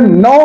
9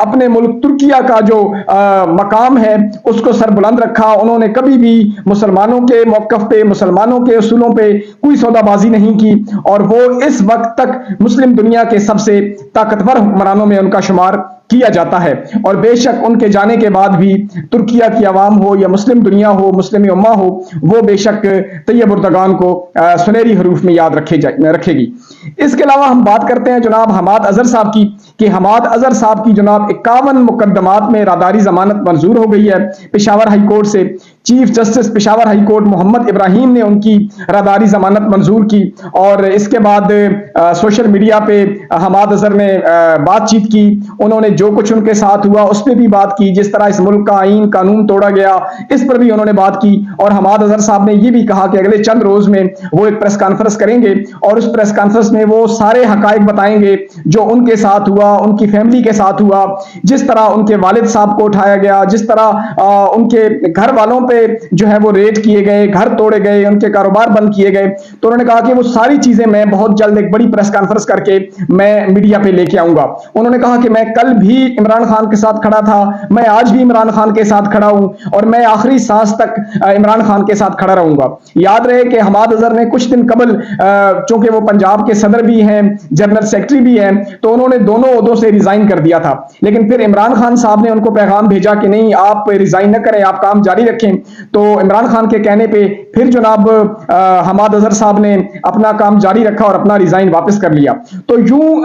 اپنے ملک ترکیہ کا جو مقام ہے اس کو سر بلند رکھا. انہوں نے کبھی بھی مسلمانوں کے موقف پہ، مسلمانوں کے اصولوں پہ کوئی سودا بازی نہیں کی، اور وہ اس وقت تک مسلم دنیا کے سب سے طاقتور حکمرانوں میں ان کا شمار کیا جاتا ہے. اور بے شک ان کے جانے کے بعد بھی ترکیہ کی عوام ہو یا مسلم دنیا ہو، مسلم امہ ہو، وہ بے شک طیب اردگان کو سنہری حروف میں یاد رکھے گی. اس کے علاوہ ہم بات کرتے ہیں جناب حماد اظہر صاحب کی، کہ حماد اظہر صاحب کی جناب 51 مقدمات میں راداری ضمانت منظور ہو گئی ہے پشاور ہائی کورٹ سے. Chief justice Peshawar high court Muhammad Ibrahim نے ان کی راداری ضمانت منظور کی، اور اس کے بعد سوشل میڈیا پہ حماد اظہر نے بات چیت کی. انہوں نے جو کچھ ان کے ساتھ ہوا اس پہ بھی بات کی، جس طرح اس ملک کا آئین قانون توڑا گیا اس پر بھی انہوں نے بات کی. اور حماد اظہر صاحب نے یہ بھی کہا کہ اگلے چند روز میں وہ ایک پریس کانفرنس کریں گے، اور اس پریس کانفرنس میں وہ سارے حقائق بتائیں گے جو ان کے ساتھ ہوا، ان کی فیملی کے ساتھ ہوا، جس طرح ان کے والد صاحب کو اٹھایا گیا، جس طرح ان کے گھر والوں پہ جو ہے وہ ریڈ کیے گئے، گھر توڑے گئے، ان کے کاروبار بند کیے گئے. تو انہوں نے کہا کہ وہ ساری چیزیں میں بہت جلد ایک بڑی پریس کانفرنس کر کے میں میڈیا پہ لے کے آؤں گا. انہوں نے کہا کہ میں کل بھی عمران خان کے ساتھ کھڑا تھا، میں آج بھی عمران خان کے ساتھ کھڑا ہوں، اور میں آخری سانس تک عمران خان کے ساتھ کھڑا رہوں گا. یاد رہے کہ حماد اظہر نے کچھ دن قبل چونکہ وہ پنجاب کے صدر بھی ہیں، جنرل سیکرٹری بھی ہیں، تو انہوں نے دونوں عہدوں سے ریزائن کر دیا تھا. لیکن پھر عمران خان صاحب نے ان کو پیغام بھیجا کہ نہیں، آپ ریزائن نہ کریں، آپ کام جاری رکھیں. تو عمران خان کے کہنے پہ پھر جناب حماد اظہر صاحب نے اپنا کام جاری رکھا اور اپنا ریزائن واپس کر لیا. تو یوں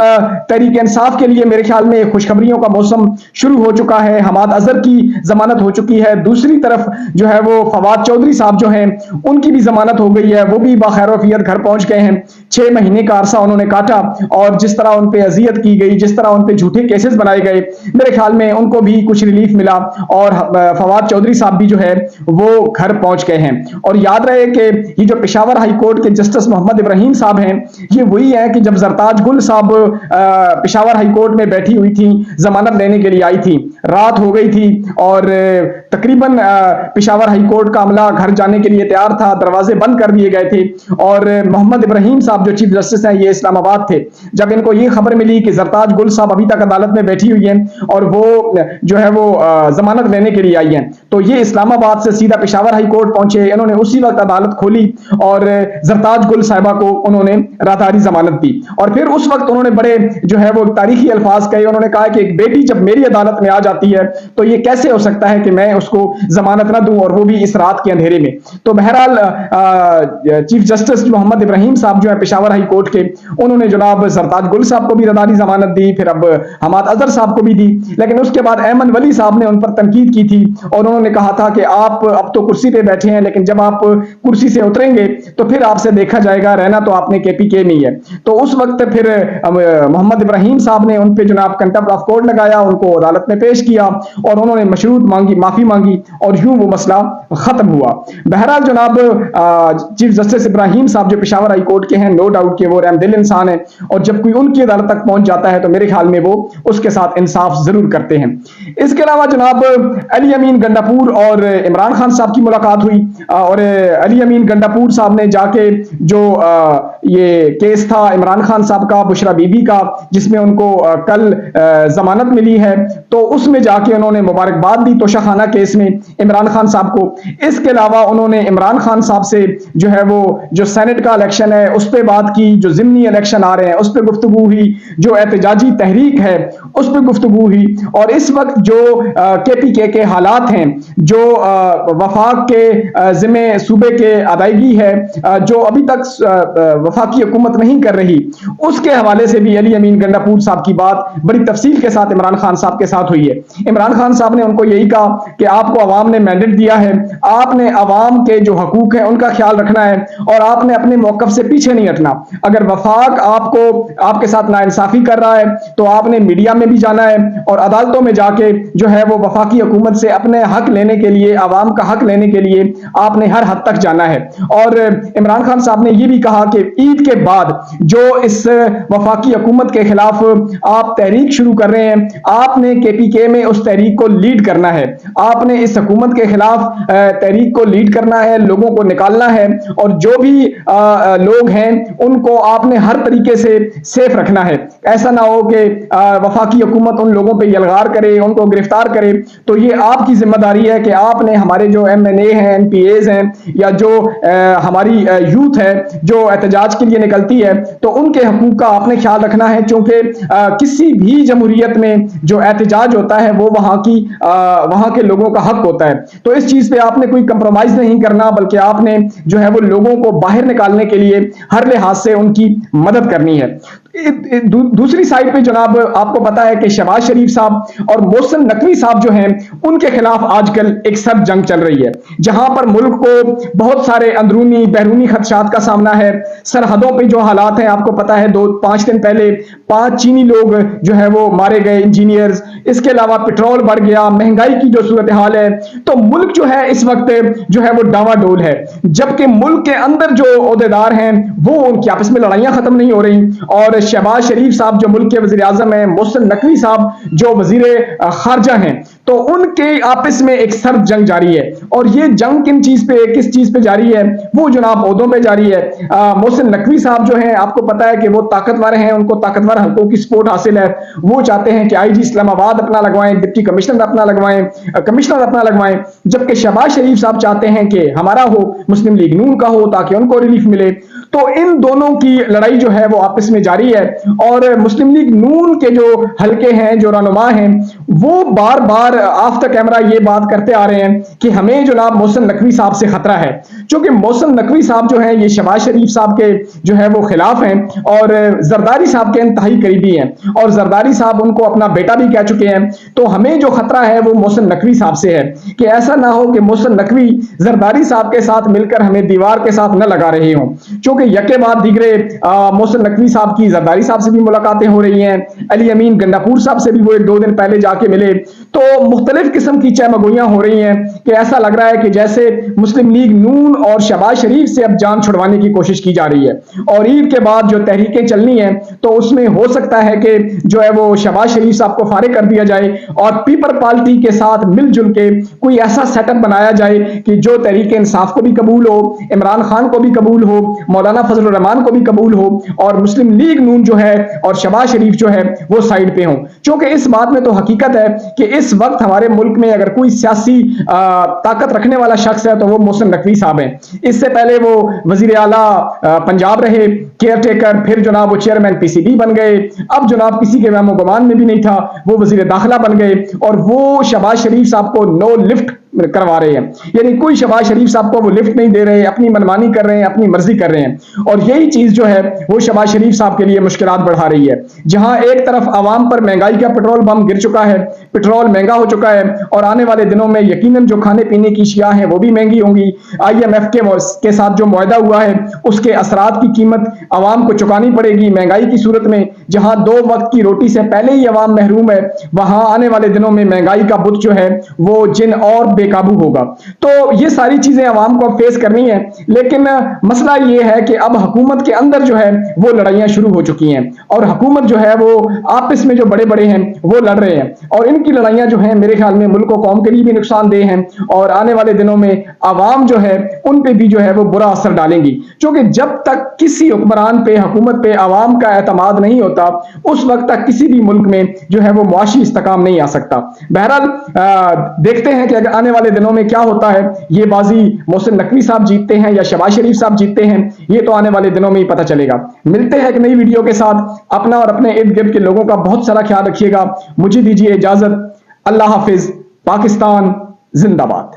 تحریک انصاف کے لیے میرے خیال میں خوشخبریوں کا موسم شروع ہو چکا ہے. حماد اظہر کی ضمانت ہو چکی ہے، دوسری طرف جو ہے وہ فواد چودھری صاحب جو ہیں ان کی بھی ضمانت ہو گئی ہے، وہ بھی باخیر وفیت گھر پہنچ گئے ہیں. 6 مہینے کا عرصہ انہوں نے کاٹا، اور جس طرح ان پہ اذیت کی گئی، جس طرح ان پہ جھوٹے کیسز بنائے گئے، میرے خیال میں ان کو بھی کچھ ریلیف ملا، اور فواد چودھری صاحب بھی جو ہے وہ گھر پہنچ گئے ہیں. اور یاد رہے کہ یہ جو پشاور ہائی کورٹ کے جسٹس محمد ابراہیم صاحب ہیں، یہ وہی ہیں کہ جب زرتاج گل صاحب پشاور ہائی کورٹ میں بیٹھی ہوئی تھی، ضمانت لینے کے لیے آئی تھی، رات ہو گئی تھی، اور تقریباً پشاور ہائی کورٹ کا عملہ گھر جانے کے لیے تیار تھا، دروازے بند کر دیے گئے تھے، اور محمد ابراہیم صاحب جو چیف جسٹس ہیں یہ اسلام آباد تھے. جب ان کو یہ خبر ملی کہ زرتاج گل صاحب ابھی تک عدالت میں بیٹھی ہوئی ہیں اور وہ جو ہے وہ ضمانت لینے کے لیے آئی ہیں، تو یہ اسلام آباد سے سیدھا پشاور ہائی کورٹ پہنچے. انہوں نے اسی وقت عدالت کھولی اور زرتاج گل صاحبہ کو انہوں نے راداری ضمانت دی. اور پھر اس وقت انہوں نے بڑے جو ہے وہ تاریخی الفاظ کہے. انہوں نے کہا کہ ایک بیٹی جب میری عدالت میں آ جاتی ہے تو یہ کیسے ہو سکتا ہے کہ میں اس کو ضمانت نہ دوں، اور وہ بھی اس رات کے اندھیرے میں. تو بہرحال چیف جسٹس محمد ابراہیم صاحب جو ہے پشاور ہائی کورٹ کے، انہوں نے جناب زرتاج گل صاحب کو بھی راداری ضمانت دی، پھر اب حماد اظہر صاحب کو بھی دی. لیکن اس کے بعد ایمن ولی صاحب نے ان پر تنقید کی تھی، اور انہوں نے کہا تھا کہ آپ اب تو کرسی پہ بیٹھے ہیں، لیکن جب آپ کرسی سے اتریں گے تو پھر آپ سے دیکھا جائے گا، رہنا تو آپ نے کے پی کے میں ہی ہے. تو اس وقت پھر محمد ابراہیم صاحب نے ان پہ جناب کنٹمپٹ آف کورٹ لگایا، ان کو عدالت میں پیش کیا، اور انہوں نے مشروط معافی مانگی، اور یوں وہ مسئلہ ختم ہوا. بہرحال جناب چیف جسٹس ابراہیم صاحب جو پشاور ہائی کورٹ کے ہیں، نو ڈاؤٹ کہ وہ رحم دل انسان ہیں، اور جب کوئی ان کی عدالت تک پہنچ جاتا ہے تو میرے خیال میں وہ اس کے ساتھ انصاف ضرور کرتے ہیں. اس کے علاوہ جناب علی امین گنڈاپور اور عمران خان صاحب کی ملاقات ہوئی، اور علی امین گنڈاپور صاحب نے جا کے جو یہ کیس تھا عمران خان صاحب کا، بشرا بی بی کا، جس میں ان کو کل ضمانت ملی ہے، تو اس میں جا کے انہوں نے مبارکباد دی توشہ خانہ کیس میں عمران خان صاحب کو. اس کے علاوہ انہوں نے عمران خان صاحب سے جو ہے وہ جو سینٹ کا الیکشن ہے اس پہ بات کی، جو ضمنی الیکشن آ رہے ہیں اس پہ گفتگو ہوئی، جو احتجاجی تحریک ہے اس پہ گفتگو ہوئی. اور اس وقت جو کے پی کے حالات ہیں، جو وفاق کے ذمہ صوبے کے ادائیگی ہے، جو ابھی تک وفاقی حکومت نہیں کر رہی، اس کے حوالے سے بھی علی امین گنڈاپور صاحب کی بات بڑی تفصیل کے ساتھ عمران خان صاحب کے ساتھ ہوئی ہے. عمران خان صاحب نے ان کو یہی کہا کہ آپ کو عوام نے مینڈیٹ دیا ہے، آپ نے عوام کے جو حقوق ہیں ان کا خیال رکھنا ہے، اور آپ نے اپنے موقف سے پیچھے نہیں ہٹنا. اگر وفاق آپ کے ساتھ ناانصافی کر رہا ہے تو آپ نے میڈیا میں بھی جانا ہے، اور عدالتوں میں جا کے جو ہے وہ وفاقی حکومت سے اپنے حق لینے کے لیے، عوام کا حق لینے کے لیے آپ نے ہر حد تک جانا ہے۔ اور عمران خان صاحب نے یہ بھی کہا کہ عید کے بعد جو اس وفاقی حکومت کے خلاف آپ تحریک شروع کر رہے ہیں، آپ نے کے پی کے میں اس تحریک کو لیڈ کرنا ہے، آپ نے اس حکومت کے خلاف تحریک کو لیڈ کرنا ہے، لوگوں کو نکالنا ہے، اور جو بھی لوگ ہیں ان کو آپ نے ہر طریقے سے سیف رکھنا ہے۔ ایسا نہ ہو کہ وفاقی حکومت ان لوگوں پہ یلغار کرے، ان کو گرفتار کرے۔ تو یہ آپ کی ذمہ داری ہے کہ آپ نے ہمارے جو ایم این اے ہیں، ایم پی ایز ہیں، یا جو ہماری یوتھ ہے جو احتجاج کے لیے نکلتی ہے، تو ان کے حقوق کا آپ نے خیال رکھنا ہے، چونکہ کسی بھی جمہوریت میں جو احتجاج ہوتا ہے وہ وہاں کے لوگوں کا حق ہوتا ہے۔ تو اس چیز پہ آپ نے کوئی کمپرومائز نہیں کرنا، بلکہ آپ نے جو ہے وہ لوگوں کو باہر نکالنے کے لیے ہر لحاظ سے ان کی مدد کرنی ہے۔ دوسری سائڈ پہ جناب آپ کو پتا ہے کہ شہباز شریف صاحب اور محسن نقوی صاحب جو ہیں ان کے خلاف آج کل ایک سخت جنگ چل رہی ہے، جہاں پر ملک کو بہت سارے اندرونی بیرونی خدشات کا سامنا ہے۔ سرحدوں پہ جو حالات ہیں آپ کو پتا ہے، 5 دن پہلے 5 چینی لوگ جو ہے وہ مارے گئے، انجینئرز۔ اس کے علاوہ پیٹرول بڑھ گیا، مہنگائی کی جو صورتحال ہے، تو ملک جو ہے اس وقت جو ہے وہ ڈاواں ڈول ہے، جبکہ ملک کے اندر جو عہدیدار ہیں وہ ان کی آپس میں لڑائیاں ختم نہیں ہو رہی، اور شہباز شریف صاحب جو ملک کے وزیر اعظم ہیں، محسن نقوی صاحب جو وزیر خارجہ ہیں، تو ان کے آپس میں ایک سرد جنگ جاری ہے۔ اور یہ جنگ کس چیز پہ جاری ہے؟ وہ جناب عہدوں پہ جاری ہے۔ محسن نقوی صاحب جو ہیں آپ کو پتا ہے کہ وہ طاقتور ہیں، ان کو طاقتور حلقوں کی سپورٹ حاصل ہے، وہ چاہتے ہیں کہ آئی جی اسلام آباد اپنا لگوائیں، ڈپٹی کمشنر اپنا لگوائیں، جبکہ شہباز شریف صاحب چاہتے ہیں کہ ہمارا ہو، مسلم لیگ نون کا ہو، تاکہ ان کو ریلیف ملے۔ تو ان دونوں کی لڑائی جو ہے وہ آپس میں جاری ہے، اور مسلم لیگ نون کے جو حلقے ہیں، جو رہنما ہیں، وہ بار بار آف دا کیمرہ یہ بات کرتے آ رہے ہیں کہ ہمیں جناب محسن نقوی صاحب سے خطرہ ہے، چونکہ محسن نقوی صاحب جو ہیں یہ شہباز شریف صاحب کے جو ہے وہ خلاف ہیں، اور زرداری صاحب کے انتہائی قریبی ہیں، اور زرداری صاحب ان کو اپنا بیٹا بھی کہہ چکے ہیں۔ تو ہمیں جو خطرہ ہے وہ محسن نقوی صاحب سے ہے، کہ ایسا نہ ہو کہ محسن نقوی زرداری صاحب کے ساتھ مل کر ہمیں دیوار کے ساتھ نہ لگا رہے ہوں، چونکہ یکے بعد دیگرے محسن نقوی صاحب کی زرداری صاحب سے بھی ملاقاتیں ہو رہی ہیں، علی امین گنڈاپور صاحب سے بھی وہ 2 دن پہلے جا کے ملے۔ تو مختلف قسم کی چہمگوئیاں ہو رہی ہیں کہ ایسا لگ رہا ہے کہ جیسے مسلم لیگ نون اور شہباز شریف سے اب جان چھڑوانے کی کوشش کی جا رہی ہے، اور عید کے بعد جو تحریکیں چلنی ہیں تو اس میں ہو سکتا ہے کہ جو ہے وہ شہباز شریف صاحب کو فارغ کر دیا جائے، اور پیپل پارٹی کے ساتھ مل جل کے کوئی ایسا سیٹ اپ بنایا جائے کہ جو تحریک انصاف کو بھی قبول ہو، عمران خان کو بھی قبول ہو، مولانا فضل الرحمان کو بھی قبول ہو، اور مسلم لیگ نون جو ہے اور شہباز شریف جو ہے وہ سائیڈ پہ ہوں۔ چونکہ اس بات میں تو حقیقت ہے کہ اس وقت ہمارے ملک میں اگر کوئی سیاسی طاقت رکھنے والا شخص ہے تو وہ محسن نقوی صاحب ہیں۔ اس سے پہلے وہ وزیر اعلیٰ پنجاب رہے، کیئر ٹیکر، پھر جناب وہ چیئرمین پی سی بی بن گئے، اب جناب کسی کے وہم و گمان میں بھی نہیں تھا وہ وزیر داخلہ بن گئے، اور وہ شہباز شریف صاحب کو نو لفٹ کروا رہے ہیں، یعنی کوئی شہباز شریف صاحب کو وہ لفٹ نہیں دے رہے، اپنی منمانی کر رہے ہیں، اپنی مرضی کر رہے ہیں، اور یہی چیز جو ہے وہ شہباز شریف صاحب کے لیے مشکلات بڑھا رہی ہے۔ جہاں ایک طرف عوام پر مہنگائی کا پیٹرول بم گر چکا ہے، پیٹرول مہنگا ہو چکا ہے، اور آنے والے دنوں میں یقیناً جو کھانے پینے کی اشیاء ہیں وہ بھی مہنگی ہوں گی۔ آئی ایم ایف کے ساتھ جو معاہدہ ہوا ہے اس کے اثرات کی قیمت عوام کو چکانی پڑے گی مہنگائی کی صورت میں۔ جہاں 2 وقت کی روٹی سے پہلے ہی عوام محروم ہے، وہاں آنے والے دنوں میں مہنگائی کا بت جو ہے وہ جن اور بے قابو ہوگا۔ تو یہ ساری چیزیں عوام کو فیس کرنی ہے، لیکن مسئلہ یہ ہے کہ اب حکومت کے اندر جو ہے وہ لڑائیاں شروع ہو چکی ہیں، اور حکومت جو ہے وہ آپس میں جو بڑے بڑے ہیں وہ لڑ رہے ہیں، اور ان کی لڑائیاں جو ہیں میرے خیال میں ملک و قوم کے لیے بھی نقصان دہ ہیں، اور آنے والے دنوں میں عوام جو ہے ان پہ بھی جو ہے وہ برا اثر ڈالیں گی، کیونکہ جب تک کسی حکمران پہ، حکومت پہ عوام کا اعتماد نہیں ہوتا اس وقت تک کسی بھی ملک میں جو ہے وہ معاشی استحکام نہیں آ سکتا۔ بہرحال دیکھتے ہیں کہ آنے والے دنوں میں کیا ہوتا ہے، یہ بازی محسن نقوی صاحب جیتتے ہیں یا شہباز شریف صاحب جیتتے ہیں، یہ تو آنے والے دنوں میں ہی پتہ چلے گا۔ ملتے ہیں ایک نئی ویڈیو کے ساتھ، اپنا اور اپنے ارد گرد کے لوگوں کا بہت سارا خیال رکھیے گا۔ مجھے دیجیے اجازت، اللہ حافظ، پاکستان زندہ باد۔